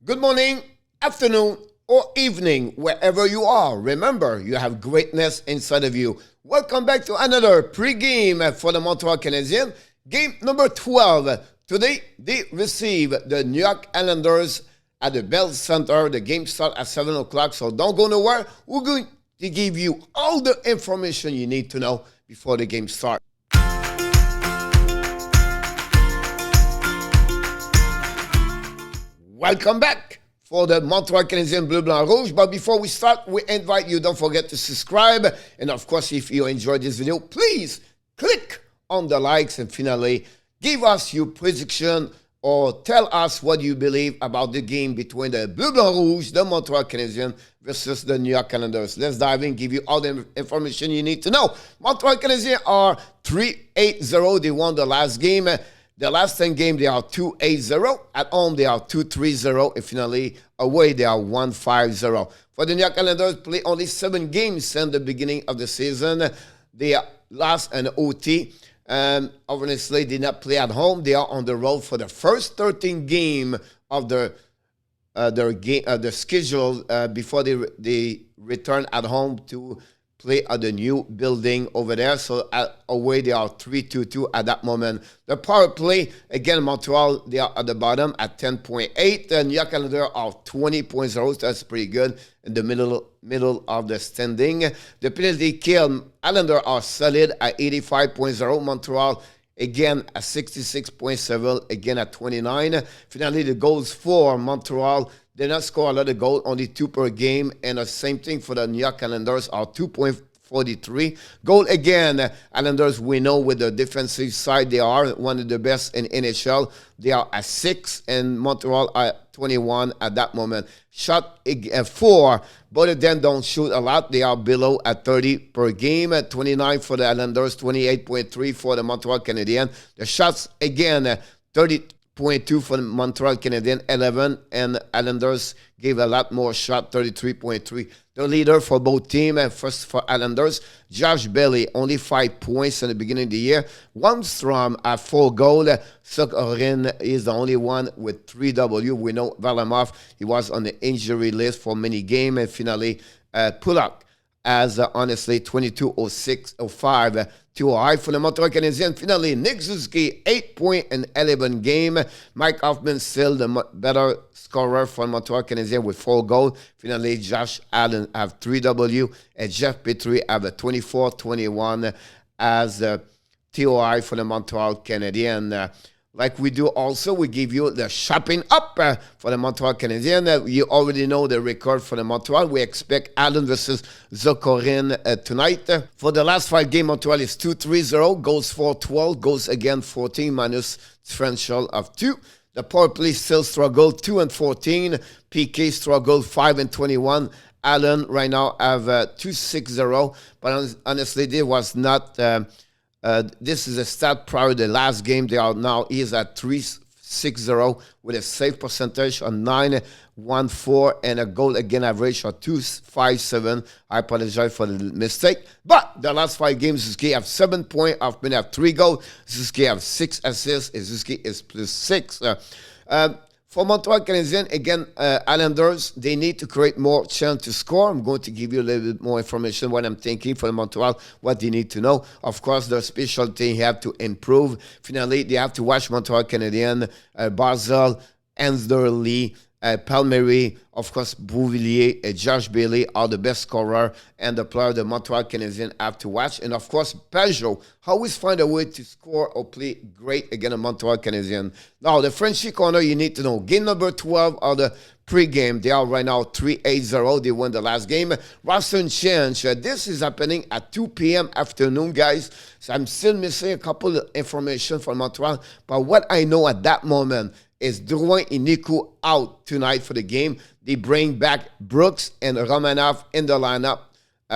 Good morning, afternoon, or evening, wherever you are. Remember, you have greatness inside of you. Welcome back to another pregame for the Montreal Canadiens. Game number 12. Today, they receive the New York Islanders at the Bell Center. The game starts at 7 o'clock, so don't go nowhere. We're going to give you all the information you need to know before the game starts. Welcome back for the Montreal Canadiens Bleu Blanc Rouge. But before we start, we invite you, don't forget to subscribe. And of course, if you enjoyed this video, please click on the likes and finally give us your prediction or tell us what you believe about the game between the Bleu Blanc Rouge, the Montreal Canadiens versus the New York Islanders. Let's dive in, give you all the information you need to know. Montreal Canadiens are 3-8-0. They won the last game. The last 10 games, they are 2-8-0. At home, they are 2-3-0. And finally, away, they are 1-5-0. For the New York Islanders, play only 7 games since the beginning of the season. They lost an OT. And obviously, did not play at home. They are on the road for the first 13 game of their schedule before they return at home to play at the new building over there. So away, they are 3-2-2 at that moment. The power play, again, Montreal, they are at the bottom at 10.8. The New York Islanders are 20.0. So that's pretty good in the middle of the standing. The penalty kill, Islanders are solid at 85.0. Montreal, again, at 66.7, again at 29. Finally, the goals for Montreal, they not score a lot of goals, only 2 per game. And the same thing for the New York Islanders are 2.43. Goal again, Islanders, we know with the defensive side, they are one of the best in NHL. They are at 6 and Montreal at 21 at that moment. Shot 4, both of them don't shoot a lot. They are below at 30 per game. At 29 for the Islanders, 28.3 for the Montreal Canadiens. The shots again, 30.2 for the Montreal Canadiens, 11, and Islanders gave a lot more shot, 33.3. The leader for both teams, first for Islanders, Josh Bailey, only 5 points in the beginning of the year. Wallstrom at 4 goals. Sokhorin is the only one with 3 W. We know Varlamov, he was on the injury list for many games. And finally, Pulak as honestly 22.06.05 too high for the Montreal Canadiens. Finally, Nick Suzuki, 8 point in 11 game. Mike Hoffman still the better scorer for Montreal Canadiens with 4 goals. Finally, Josh Allen have 3 W and Jeff Petrie have a 24-21 as TOI for the Montreal Canadiens. Like we do also, we give you the shopping up for the Montreal Canadiens. You already know the record for the Montreal. We expect Allen versus Sokhorin tonight. For the last 5 games, Montreal is 2-3-0. Goals for 12, goals again 14 minus differential of 2. The power play still struggle 2-14. PK struggle 5-21. Allen right now have 2-6-0. But honestly, there was not... this is a stat prior to the last game. They are now is at 3.60 with a save percentage on 9.14 and a goal again average of 2.57. I apologize for the mistake. But the last 5 games, Suzuki have 7 points. Hoffman have 3 goals. Suzuki have 6 assists. And Suzuki is plus 6. For Montreal Canadiens, again, Islanders, they need to create more chance to score. I'm going to give you a little bit more information what I'm thinking for Montreal, what they need to know. Of course, their specialty have to improve. Finally, they have to watch Montreal Canadiens, Barzal, Ansder Lee, Palmieri, of course, Bouvillier, Josh Bailey are the best scorer and the player the Montreal Canadiens have to watch. And of course, Peugeot always find a way to score or play great against a Montreal Canadiens. Now, the Frenchy corner, you need to know. Game number 12 are the pregame. They are right now 3-8-0. They won the last game. Roster change. This is happening at 2 p.m. afternoon, guys. So I'm still missing a couple of information from Montreal. But what I know at that moment is Drouin and Niku out tonight for the game. They bring back Brooks and Romanov in the lineup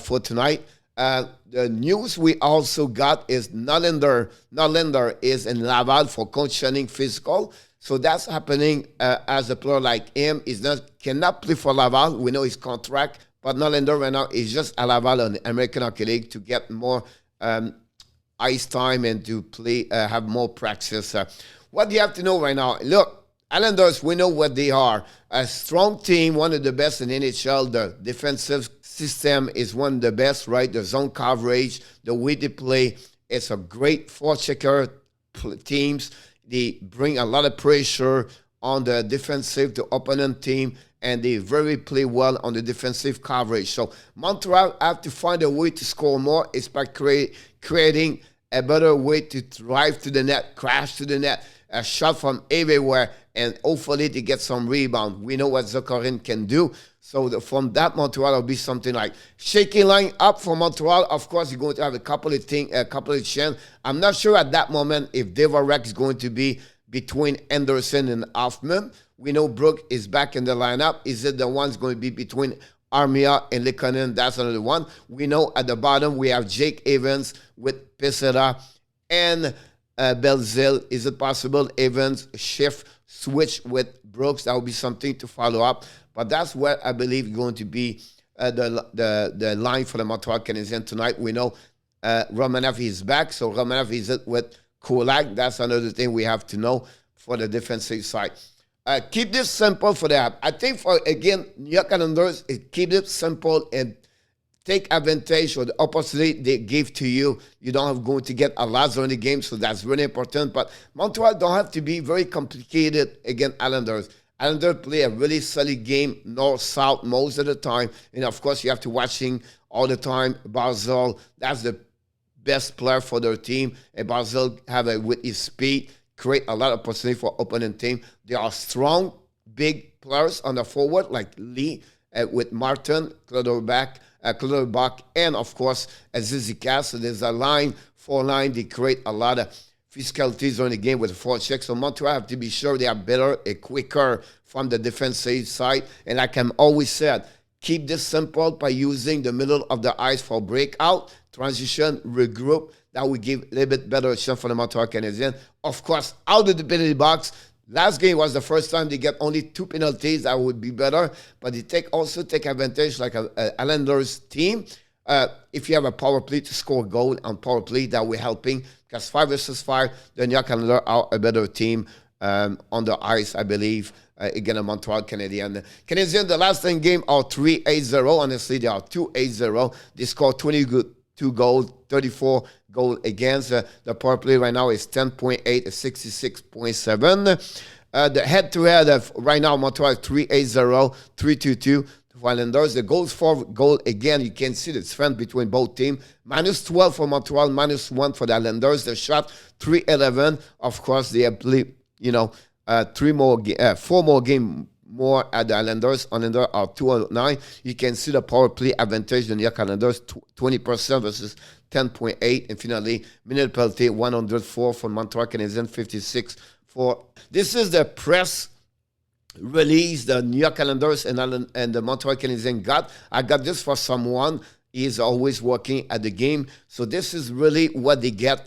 for tonight. The news we also got is Norlander is in Laval for conditioning physical. So that's happening as a player like him cannot play for Laval. We know his contract, but Norlander right now is just at Laval on the American Hockey League to get more ice time and to play, have more practice. What you have to know right now, look, Islanders, we know what they are. A strong team, one of the best in NHL. The defensive system is one of the best, right? The zone coverage, the way they play. It's a great forechecker teams. They bring a lot of pressure on the defensive, the opponent team, and they very play well on the defensive coverage. So Montreal have to find a way to score more. It's by creating a better way to drive to the net, crash to the net, a shot from everywhere, and hopefully to get some rebound. We know what Zakharin can do. So from that, Montreal will be something like shaky line up for Montreal. Of course, you're going to have a couple of chances. I'm not sure at that moment if Devorek is going to be between Anderson and Hoffman. We know Brook is back in the lineup. Is it the one's going to be between Armia and Likonen? That's another one. We know at the bottom we have Jake Evans with Pesera and Belzil. Is it possible Evans shift switch with Brooks? That would be something to follow up. But that's what I believe is going to be the line for the Montreal Canadiens tonight. We know Romanov is back, so Romanov is it with Kulak. That's another thing we have to know for the defensive side. Keep this simple for that. I think for, again, New York Islanders, keep it simple and take advantage of the opportunity they give to you. You don't have going to get a lot during the game, so that's really important. But Montreal don't have to be very complicated against Islanders. Islanders play a really solid game, north-south most of the time. And, of course, you have to watching all the time. Barzal, that's the best player for their team. And Barzal have with his speed, create a lot of opportunity for opponent team. They are strong, big players on the forward, like Lee with Martin, Clutterbuck, and, of course, Zizikas. So there's a line, 4-line. They create a lot of physicalities on the game with the forecheck. So Montreal have to be sure they are better and quicker from the defensive side. And like I'm always said, keep this simple by using the middle of the ice for breakout, transition, regroup. That will give a little bit better chance for the Montreal Canadiens. Of course, out of the penalty box, last game was the first time they get only 2 penalties. That would be better. But they also take advantage like a Islanders team. If you have a power play to score a goal on power play, that will helping. Because 5 versus 5, the New York Islanders are a better team on the ice, I believe, against the Montreal Canadiens. Canadiens, the last 10 game are 3-8-0. Honestly, they are 2-8-0. They scored 22 goals, 34 goals against. The power play right now is 10.8, 66.7. The head-to-head right now, Montreal is 3-8-0, 3-2-2. Islanders, the goals for goal again, you can see the difference between both teams. -12 for Montreal, -1 for the Islanders. The shot 3-11. Of course, they have played, 4 more games more at the Islanders. Islanders are 209. You can see the power play advantage. The New York Islanders 20% versus 10.8. And finally, minute penalty 104 for Montreal Canadiens, 56 for. This is the press release the New York Islanders and the Montreal Canadiens got. I got this for someone. He's always working at the game. So this is really what they get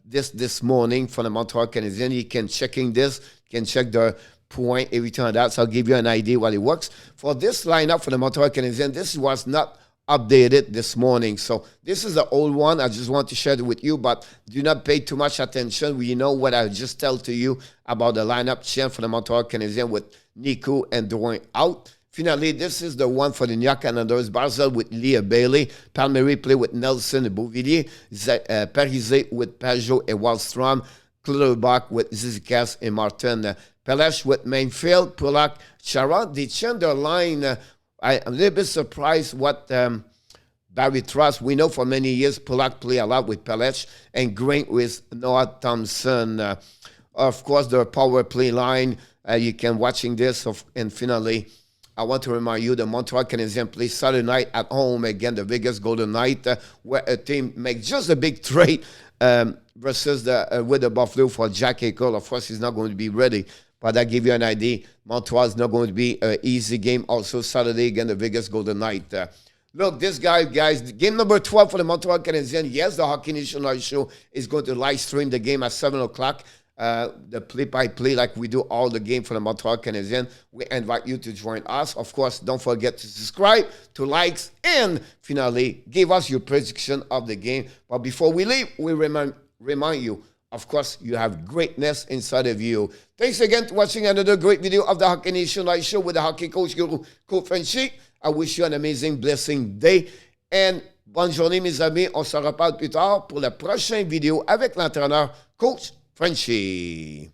this morning from the Montreal Canadiens. You can checking this. You can check the point, everything like that. So I'll give you an idea what it works. For this lineup for the Montreal Canadiens, this was not updated this morning. So this is the old one. I just want to share it with you, but do not pay too much attention. We know what I just tell to you about the lineup change for the Montreal Canadiens with Nico and Drouin out. Finally, this is the one for the New York Islanders. Barzal with Leah Bailey. Palmieri play with Nelson and Beauvillier. Parise with Pajot and Wallstrom. Clutterbuck with Zizikas and Martin. Pelech with Mainfield. Pulak, Chara. They changed their line. I'm a little bit surprised what Barry Trotz. We know for many years Pulak play a lot with Pelech and Green with Noah Thompson. Of course, the power play line. You can watching this. And finally, I want to remind you the Montreal Canadiens play Saturday night at home again, the Vegas Golden Knights, where a team makes just a big trade versus with the Buffalo for Jack Eichel. Of course, he's not going to be ready. But that give you an idea. Montreal is not going to be an easy game. Also, Saturday again, the Vegas Golden Knights. Look, this guy, guys, game number 12 for the Montreal Canadiens. Yes, the Hockey National Show is going to live stream the game at 7 o'clock. The play-by-play like we do all the game for the Montreal Canadiens. We invite you to join us. Of course, don't forget to subscribe, to likes, and finally, give us your prediction of the game. But before we leave, we remind you, of course, you have greatness inside of you. Thanks again for watching another great video of the Hockey Nation Live Show with the Hockey Coach Guru, Coach Frenchy. I wish you an amazing, blessing day. And bonne journée, mes amis. On se reparle plus tard pour la prochaine vidéo avec l'entraîneur, Coach Frenchy.